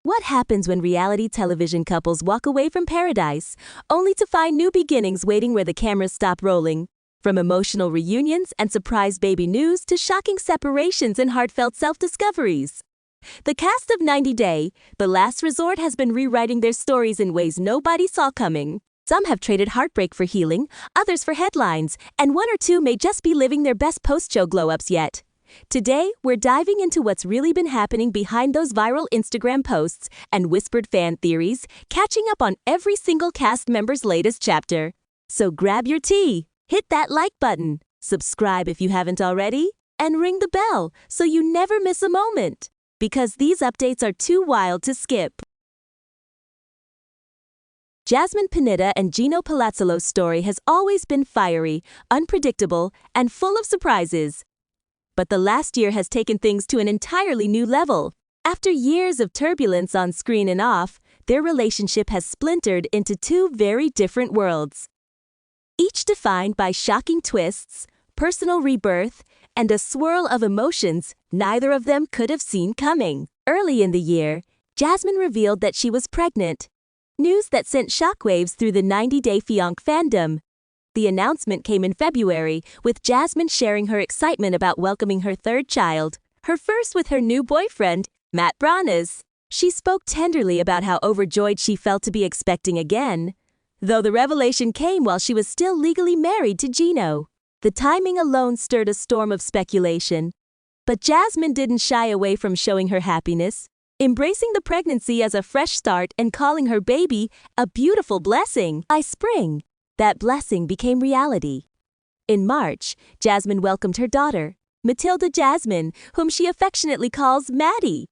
What happens when reality television couples walk away from paradise, only to find new beginnings waiting where the cameras stop rolling? From emotional reunions and surprise baby news to shocking separations and heartfelt self-discoveries. The cast of 90 Day, The Last Resort has been rewriting their stories in ways nobody saw coming. Some have traded heartbreak for healing, others for headlines, and one or two may just be living their best post-show glow-ups yet. Today, we're diving into what's really been happening behind those viral Instagram posts and whispered fan theories, catching up on every single cast member's latest chapter. So grab your tea, hit that like button, subscribe if you haven't already, and ring the bell so you never miss a moment. Because these updates are too wild to skip. Jasmine and Gino Palazzolo's story has always been fiery, unpredictable, and full of surprises. But the last year has taken things to an entirely new level. After years of turbulence on screen and off, their relationship has splintered into two very different worlds. Each defined by shocking twists, personal rebirth, and a swirl of emotions neither of them could have seen coming. Early in the year, Jasmine revealed that she was pregnant. News that sent shockwaves through the 90 Day Fiancé fandom. The announcement came in February, with Jasmine sharing her excitement about welcoming her third child, her first with her new boyfriend, Matt Branas. She spoke tenderly about how overjoyed she felt to be expecting again, though the revelation came while she was still legally married to Gino. The timing alone stirred a storm of speculation. But Jasmine didn't shy away from showing her happiness, embracing the pregnancy as a fresh start and calling her baby a beautiful blessing. By spring, that blessing became reality. In March, Jasmine welcomed her daughter, Matilda Jasmine, whom she affectionately calls Maddie.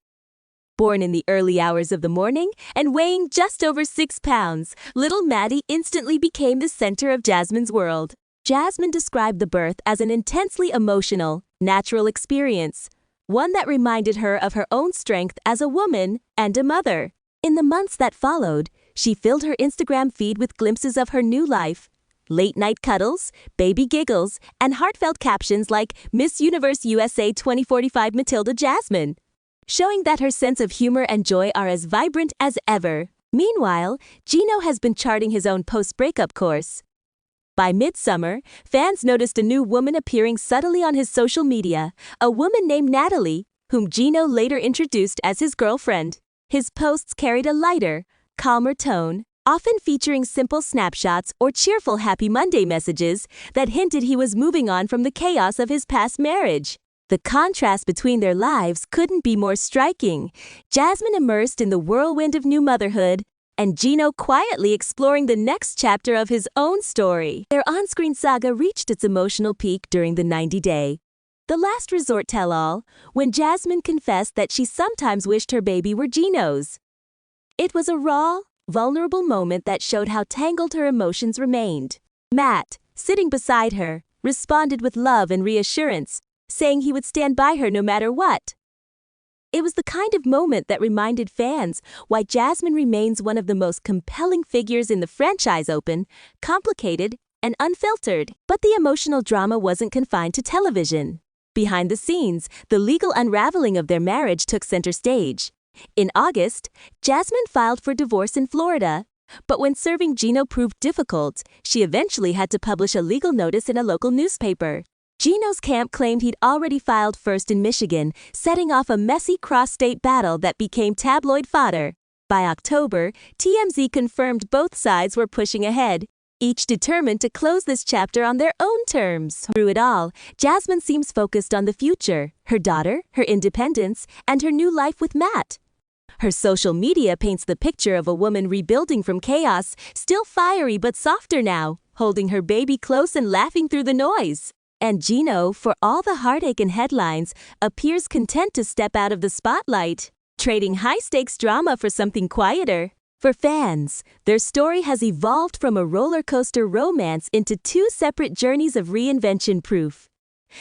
Born in the early hours of the morning and weighing just over 6 pounds, little Maddie instantly became the center of Jasmine's world. Jasmine described the birth as an intensely emotional, natural experience, one that reminded her of her own strength as a woman and a mother. In the months that followed, she filled her Instagram feed with glimpses of her new life, late-night cuddles, baby giggles, and heartfelt captions like Miss Universe USA 2045 Matilda Jasmine, showing that her sense of humor and joy are as vibrant as ever. Meanwhile, Gino has been charting his own post-breakup course. By midsummer, fans noticed a new woman appearing subtly on his social media, a woman named Natalie, whom Gino later introduced as his girlfriend. His posts carried a lighter, calmer tone, often featuring simple snapshots or cheerful Happy Monday messages that hinted he was moving on from the chaos of his past marriage. The contrast between their lives couldn't be more striking. Jasmine immersed in the whirlwind of new motherhood, and Gino quietly exploring the next chapter of his own story. Their on-screen saga reached its emotional peak during the 90 Day, The Last Resort tell-all, when Jasmine confessed that she sometimes wished her baby were Gino's. It was a raw, vulnerable moment that showed how tangled her emotions remained. Matt, sitting beside her, responded with love and reassurance, saying he would stand by her no matter what. It was the kind of moment that reminded fans why Jasmine remains one of the most compelling figures in the franchise, open, complicated, and unfiltered. But the emotional drama wasn't confined to television. Behind the scenes, the legal unraveling of their marriage took center stage. In August, Jasmine filed for divorce in Florida, but when serving Gino proved difficult, she eventually had to publish a legal notice in a local newspaper. Gino's camp claimed he'd already filed first in Michigan, setting off a messy cross-state battle that became tabloid fodder. By October, TMZ confirmed both sides were pushing ahead, each determined to close this chapter on their own terms. Through it all, Jasmine seems focused on the future, her daughter, her independence, and her new life with Matt. Her social media paints the picture of a woman rebuilding from chaos, still fiery but softer now, holding her baby close and laughing through the noise. And Gino, for all the heartache and headlines, appears content to step out of the spotlight, trading high-stakes drama for something quieter. For fans, their story has evolved from a roller coaster romance into two separate journeys of reinvention, proof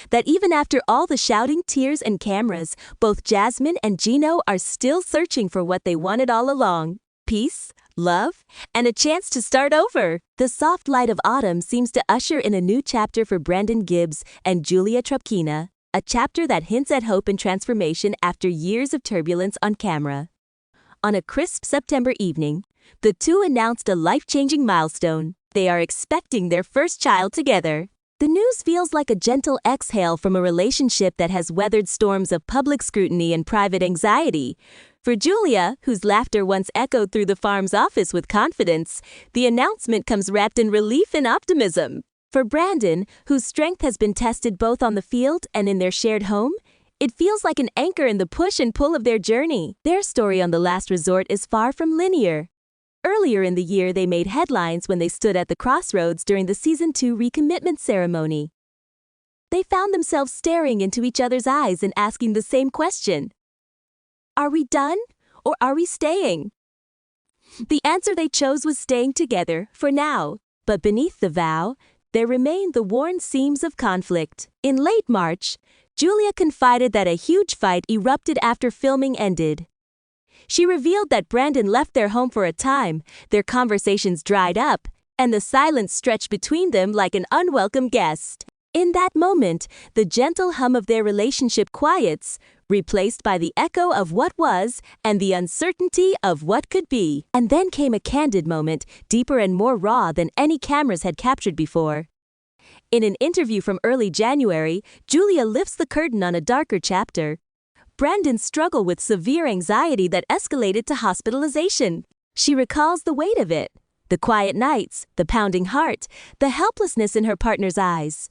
that even after all the shouting, tears, and cameras, both Jasmine and Gino are still searching for what they wanted all along: peace, love, and a chance to start over. The soft light of autumn seems to usher in a new chapter for Brandon Gibbs and Julia Trapkina, a chapter that hints at hope and transformation after years of turbulence on camera. On a crisp September evening, the two announced a life-changing milestone. They are expecting their first child together. The news feels like a gentle exhale from a relationship that has weathered storms of public scrutiny and private anxiety. For Julia, whose laughter once echoed through the farm's office with confidence, the announcement comes wrapped in relief and optimism. For Brandon, whose strength has been tested both on the field and in their shared home, it feels like an anchor in the push and pull of their journey. Their story on the last resort is far from linear. Earlier in the year, they made headlines when they stood at the crossroads during the Season 2 recommitment ceremony. They found themselves staring into each other's eyes and asking the same question. Are we done, or are we staying? The answer they chose was staying together, for now. But beneath the vow, there remained the worn seams of conflict. In late March, Julia confided that a huge fight erupted after filming ended. She revealed that Brandon left their home for a time, their conversations dried up, and the silence stretched between them like an unwelcome guest. In that moment, the gentle hum of their relationship quiets, replaced by the echo of what was and the uncertainty of what could be. And then came a candid moment, deeper and more raw than any cameras had captured before. In an interview from early January, Julia lifts the curtain on a darker chapter. Brandon's struggle with severe anxiety that escalated to hospitalization. She recalls the weight of it, the quiet nights, the pounding heart, the helplessness in her partner's eyes.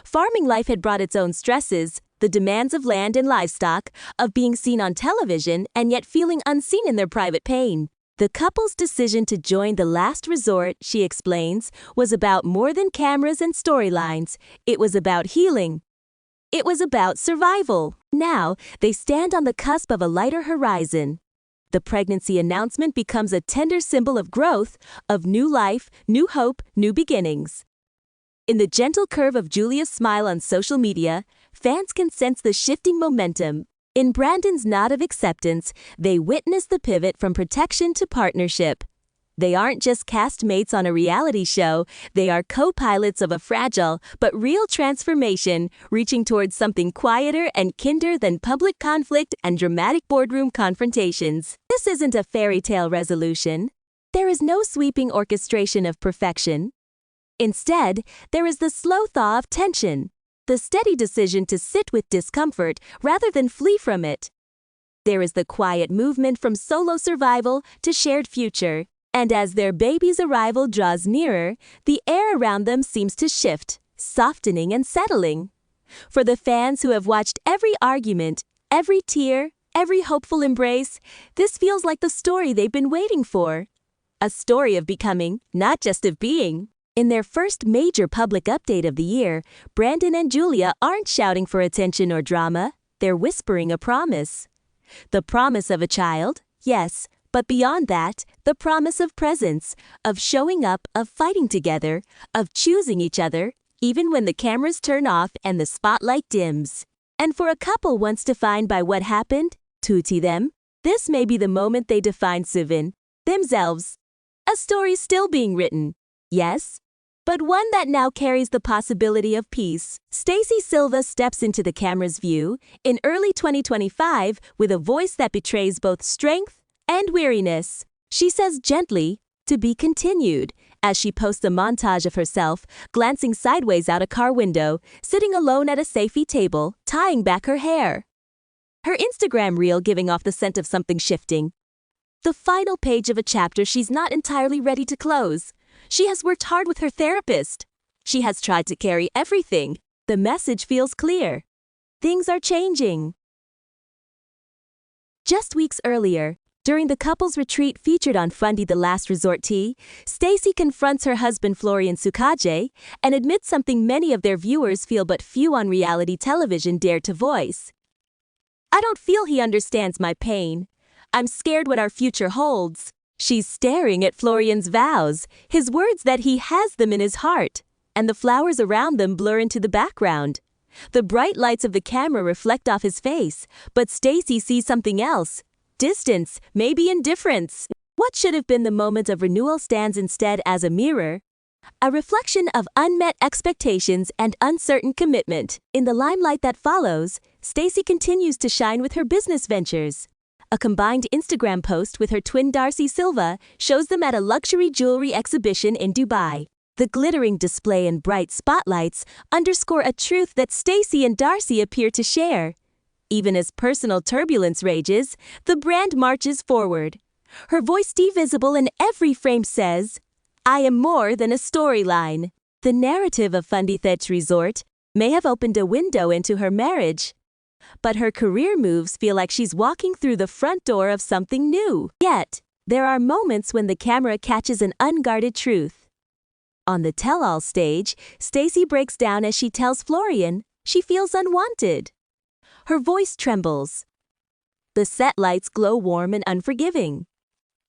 Farming life had brought its own stresses, the demands of land and livestock, of being seen on television and yet feeling unseen in their private pain. The couple's decision to join the last resort, she explains, was about more than cameras and storylines. It was about healing. It was about survival. Now, they stand on the cusp of a lighter horizon. The pregnancy announcement becomes a tender symbol of growth, of new life, new hope, new beginnings. In the gentle curve of Julia's smile on social media, fans can sense the shifting momentum. In Brandon's nod of acceptance, they witness the pivot from protection to partnership. They aren't just castmates on a reality show, they are co-pilots of a fragile but real transformation, reaching towards something quieter and kinder than public conflict and dramatic boardroom confrontations. This isn't a fairy tale resolution. There is no sweeping orchestration of perfection. Instead, there is the slow thaw of tension, the steady decision to sit with discomfort rather than flee from it. There is the quiet movement from solo survival to shared future. And as their baby's arrival draws nearer, the air around them seems to shift, softening and settling. For the fans who have watched every argument, every tear, every hopeful embrace, this feels like the story they've been waiting for. A story of becoming, not just of being. In their first major public update of the year, Brandon and Julia aren't shouting for attention or drama, they're whispering a promise. The promise of a child, yes, but beyond that, the promise of presence, of showing up, of fighting together, of choosing each other, even when the cameras turn off and the spotlight dims. And for a couple once defined by what happened, to them, this may be the moment they define Suvin, themselves. A story still being written, yes, but one that now carries the possibility of peace. Stacy Silva steps into the camera's view in early 2025 with a voice that betrays both strength and weariness. She says gently, to be continued, as she posts a montage of herself, glancing sideways out a car window, sitting alone at a Sophie table, tying back her hair. Her Instagram reel giving off the scent of something shifting. The final page of a chapter she's not entirely ready to close. She has worked hard with her therapist. She has tried to carry everything. The message feels clear. Things are changing. Just weeks earlier, during the couple's retreat featured on Fundy the Last Resort Tea, Stacy confronts her husband Florian Sukaje and admits something many of their viewers feel but few on reality television dare to voice. I don't feel he understands my pain. I'm scared what our future holds. She's staring at Florian's vows, his words that he has them in his heart, and the flowers around them blur into the background. The bright lights of the camera reflect off his face, but Stacy sees something else. Distance, maybe indifference. What should have been the moment of renewal stands instead as a mirror, a reflection of unmet expectations and uncertain commitment. In the limelight that follows, Stacy continues to shine with her business ventures. A combined Instagram post with her twin Darcy Silva shows them at a luxury jewelry exhibition in Dubai. The glittering display and bright spotlights underscore a truth that Stacy and Darcy appear to share. Even as personal turbulence rages, the brand marches forward. Her voice divisible in every frame says, "I am more than a storyline." The narrative of Fundithet's resort may have opened a window into her marriage, but her career moves feel like she's walking through the front door of something new. Yet, there are moments when the camera catches an unguarded truth. On the tell-all stage, Stacy breaks down as she tells Florian she feels unwanted. Her voice trembles. The set lights glow warm and unforgiving.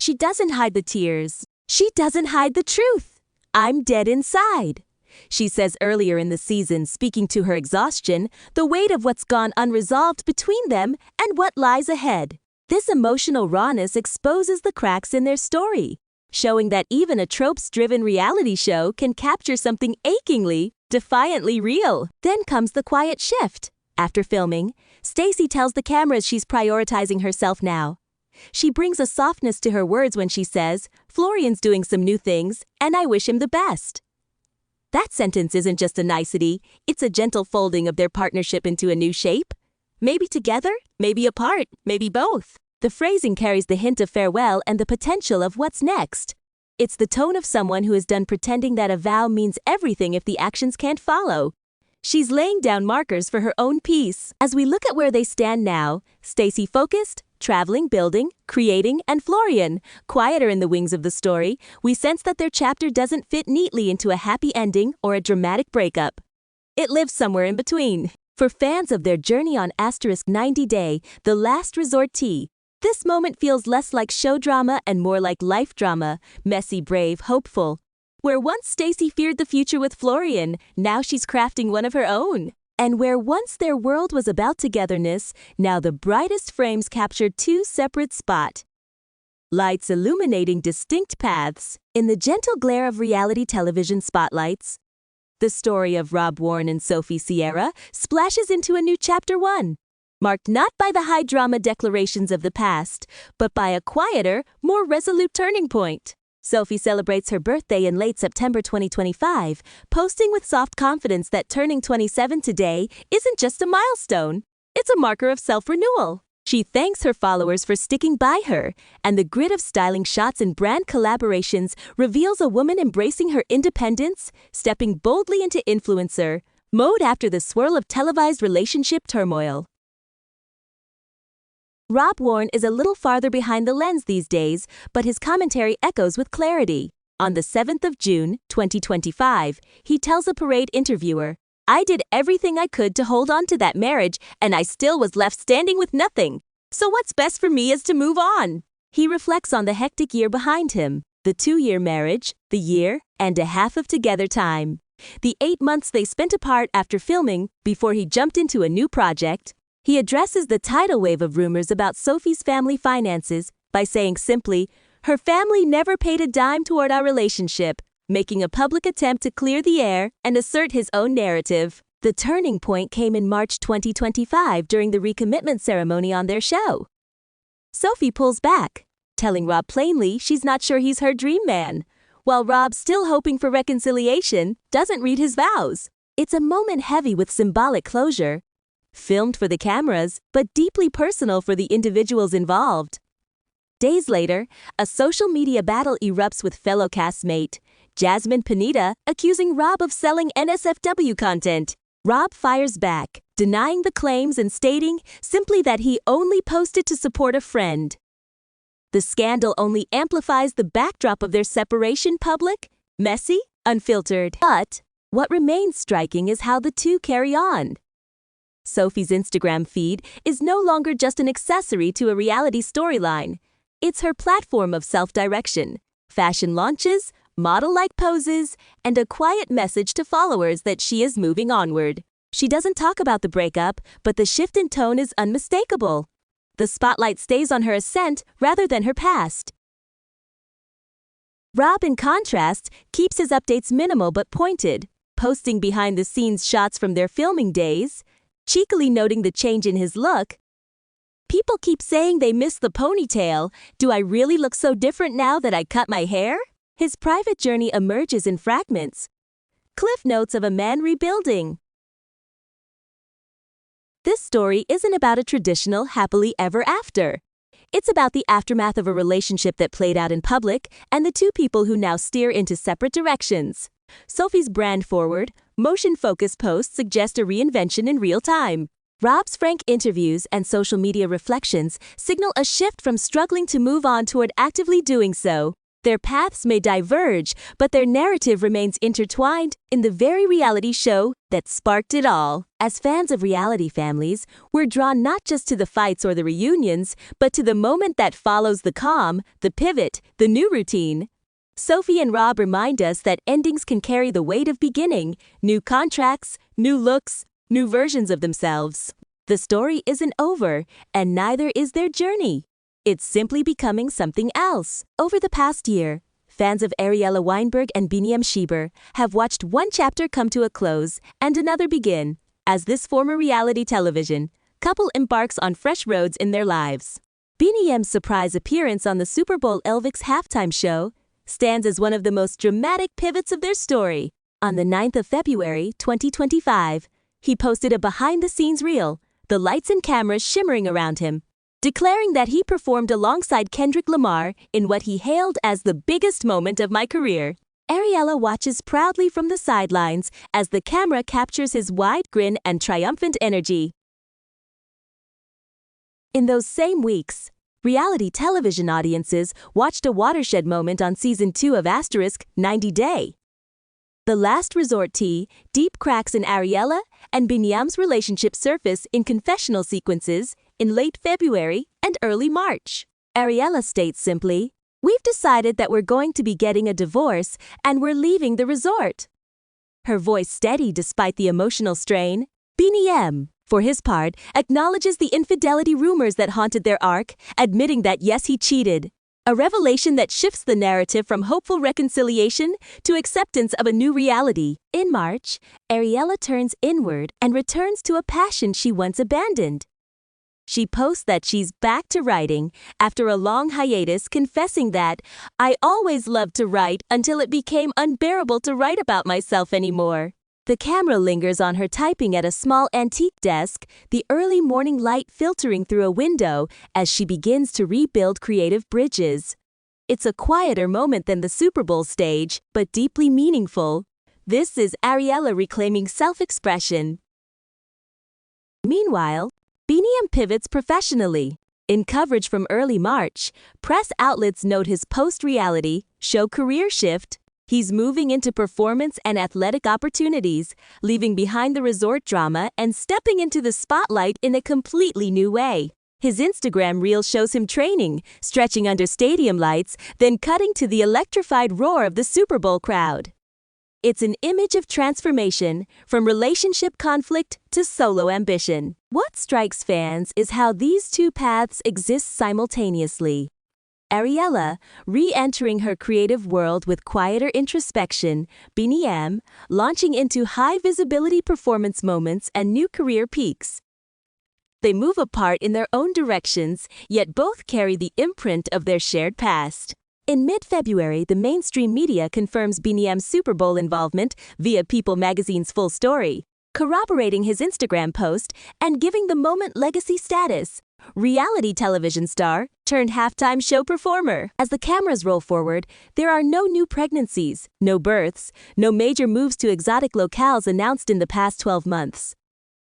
She doesn't hide the tears. She doesn't hide the truth. "I'm dead inside," she says earlier in the season, speaking to her exhaustion, the weight of what's gone unresolved between them, and what lies ahead. This emotional rawness exposes the cracks in their story, showing that even a tropes-driven reality show can capture something achingly, defiantly real. Then comes the quiet shift. After filming, Stacy tells the cameras she's prioritizing herself now. She brings a softness to her words when she says, "Florian's doing some new things, and I wish him the best." That sentence isn't just a nicety, it's a gentle folding of their partnership into a new shape. Maybe together, maybe apart, maybe both. The phrasing carries the hint of farewell and the potential of what's next. It's the tone of someone who is done pretending that a vow means everything if the actions can't follow. She's laying down markers for her own peace. As we look at where they stand now, Stacy focused, traveling, building, creating, and Florian, quieter in the wings of the story, we sense that their chapter doesn't fit neatly into a happy ending or a dramatic breakup. It lives somewhere in between. For fans of their journey on *90 Day, the last resort tea, this moment feels less like show drama and more like life drama, messy, brave, hopeful. Where once Stacy feared the future with Florian, now she's crafting one of her own. And where once their world was about togetherness, now the brightest frames capture two separate spots. Lights illuminating distinct paths in the gentle glare of reality television spotlights. The story of Rob Warren and Sophie Sierra splashes into a new chapter 1. Marked not by the high-drama declarations of the past, but by a quieter, more resolute turning point. Sophie celebrates her birthday in late September 2025, posting with soft confidence that turning 27 today isn't just a milestone, it's a marker of self-renewal. She thanks her followers for sticking by her, and the grid of styling shots and brand collaborations reveals a woman embracing her independence, stepping boldly into influencer mode after the swirl of televised relationship turmoil. Rob Warren is a little farther behind the lens these days, but his commentary echoes with clarity. On the 7th of June, 2025, he tells a Parade interviewer, "I did everything I could to hold on to that marriage, and I still was left standing with nothing. So what's best for me is to move on." He reflects on the hectic year behind him, the 2-year marriage, the year and a half of together time, the 8 months they spent apart after filming before he jumped into a new project. He addresses the tidal wave of rumors about Sophie's family finances by saying simply, "Her family never paid a dime toward our relationship," making a public attempt to clear the air and assert his own narrative. The turning point came in March 2025 during the recommitment ceremony on their show. Sophie pulls back, telling Rob plainly she's not sure he's her dream man, while Rob, still hoping for reconciliation, doesn't read his vows. It's a moment heavy with symbolic closure, filmed for the cameras, but deeply personal for the individuals involved. Days later, a social media battle erupts with fellow castmate Jasmine and Biniyam accusing Rob of selling NSFW content. Rob fires back, denying the claims and stating simply that he only posted to support a friend. The scandal only amplifies the backdrop of their separation: public, messy, unfiltered. But what remains striking is how the two carry on. Sophie's Instagram feed is no longer just an accessory to a reality storyline. It's her platform of self-direction, fashion launches, model-like poses, and a quiet message to followers that she is moving onward. She doesn't talk about the breakup, but the shift in tone is unmistakable. The spotlight stays on her ascent rather than her past. Rob, in contrast, keeps his updates minimal but pointed, posting behind-the-scenes shots from their filming days, cheekily noting the change in his look. People keep saying they miss the ponytail. Do I really look so different now that I cut my hair? His private journey emerges in fragments. Cliff notes of a man rebuilding. This story isn't about a traditional happily ever after. It's about the aftermath of a relationship that played out in public and the two people who now steer into separate directions. Sophie's brand-forward, motion-focused posts suggest a reinvention in real time. Rob's frank interviews and social media reflections signal a shift from struggling to move on toward actively doing so. Their paths may diverge, but their narrative remains intertwined in the very reality show that sparked it all. As fans of reality families, we're drawn not just to the fights or the reunions, but to the moment that follows the calm, the pivot, the new routine. Sophie and Rob remind us that endings can carry the weight of beginning, new contracts, new looks, new versions of themselves. The story isn't over, and neither is their journey. It's simply becoming something else. Over the past year, fans of Ariela and Biniyam have watched one chapter come to a close and another begin, as this former reality television couple embarks on fresh roads in their lives. Biniyam's surprise appearance on the Super Bowl Elvix halftime show stands as one of the most dramatic pivots of their story. On the 9th of February, 2025, he posted a behind-the-scenes reel, the lights and cameras shimmering around him, declaring that he performed alongside Kendrick Lamar in what he hailed as the biggest moment of my career. Ariela watches proudly from the sidelines as the camera captures his wide grin and triumphant energy. In those same weeks, reality television audiences watched a watershed moment on Season 2 of * 90 Day. The Last Resort tea, deep cracks in Ariela and Biniyam's relationship surface in confessional sequences in late February and early March. Ariela states simply, "We've decided that we're going to be getting a divorce and we're leaving the resort." Her voice steady despite the emotional strain. Biniyam, for his part, acknowledges the infidelity rumors that haunted their arc, admitting that yes, he cheated. A revelation that shifts the narrative from hopeful reconciliation to acceptance of a new reality. In March, Ariela turns inward and returns to a passion she once abandoned. She posts that she's back to writing after a long hiatus, confessing that, "I always loved to write until it became unbearable to write about myself anymore." The camera lingers on her typing at a small antique desk, the early morning light filtering through a window as she begins to rebuild creative bridges. It's a quieter moment than the Super Bowl stage, but deeply meaningful. This is Ariela reclaiming self-expression. Meanwhile, Biniyam pivots professionally. In coverage from early March, press outlets note his post-reality show career shift. He's moving into performance and athletic opportunities, leaving behind the resort drama and stepping into the spotlight in a completely new way. His Instagram reel shows him training, stretching under stadium lights, then cutting to the electrified roar of the Super Bowl crowd. It's an image of transformation, from relationship conflict to solo ambition. What strikes fans is how these two paths exist simultaneously. Ariela, re-entering her creative world with quieter introspection, Biniyam, launching into high-visibility performance moments and new career peaks. They move apart in their own directions, yet both carry the imprint of their shared past. In mid-February, the mainstream media confirms Biniyam's Super Bowl involvement via People magazine's full story, corroborating his Instagram post and giving the moment legacy status. Reality television star turned halftime show performer. As the cameras roll forward, there are no new pregnancies, no births, no major moves to exotic locales announced in the past 12 months.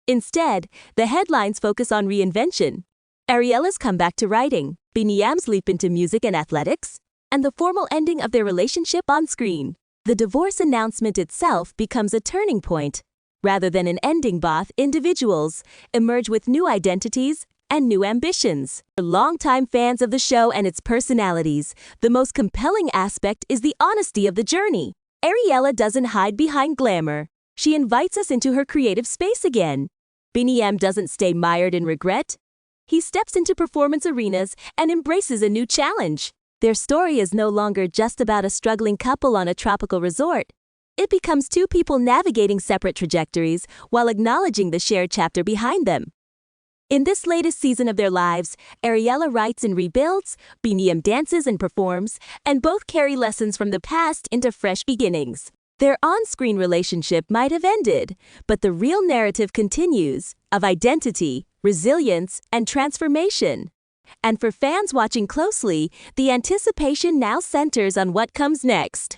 Instead, the headlines focus on reinvention, Ariela's comeback to writing, Biniyam's leap into music and athletics, and the formal ending of their relationship on screen. The divorce announcement itself becomes a turning point. Rather than an ending, both individuals emerge with new identities and new ambitions. For longtime fans of the show and its personalities, the most compelling aspect is the honesty of the journey. Ariela doesn't hide behind glamour. She invites us into her creative space again. Biniyam doesn't stay mired in regret. He steps into performance arenas and embraces a new challenge. Their story is no longer just about a struggling couple on a tropical resort. It becomes two people navigating separate trajectories while acknowledging the shared chapter behind them. In this latest season of their lives, Ariela writes and rebuilds, Biniyam dances and performs, and both carry lessons from the past into fresh beginnings. Their on-screen relationship might have ended, but the real narrative continues, of identity, resilience, and transformation. And for fans watching closely, the anticipation now centers on what comes next.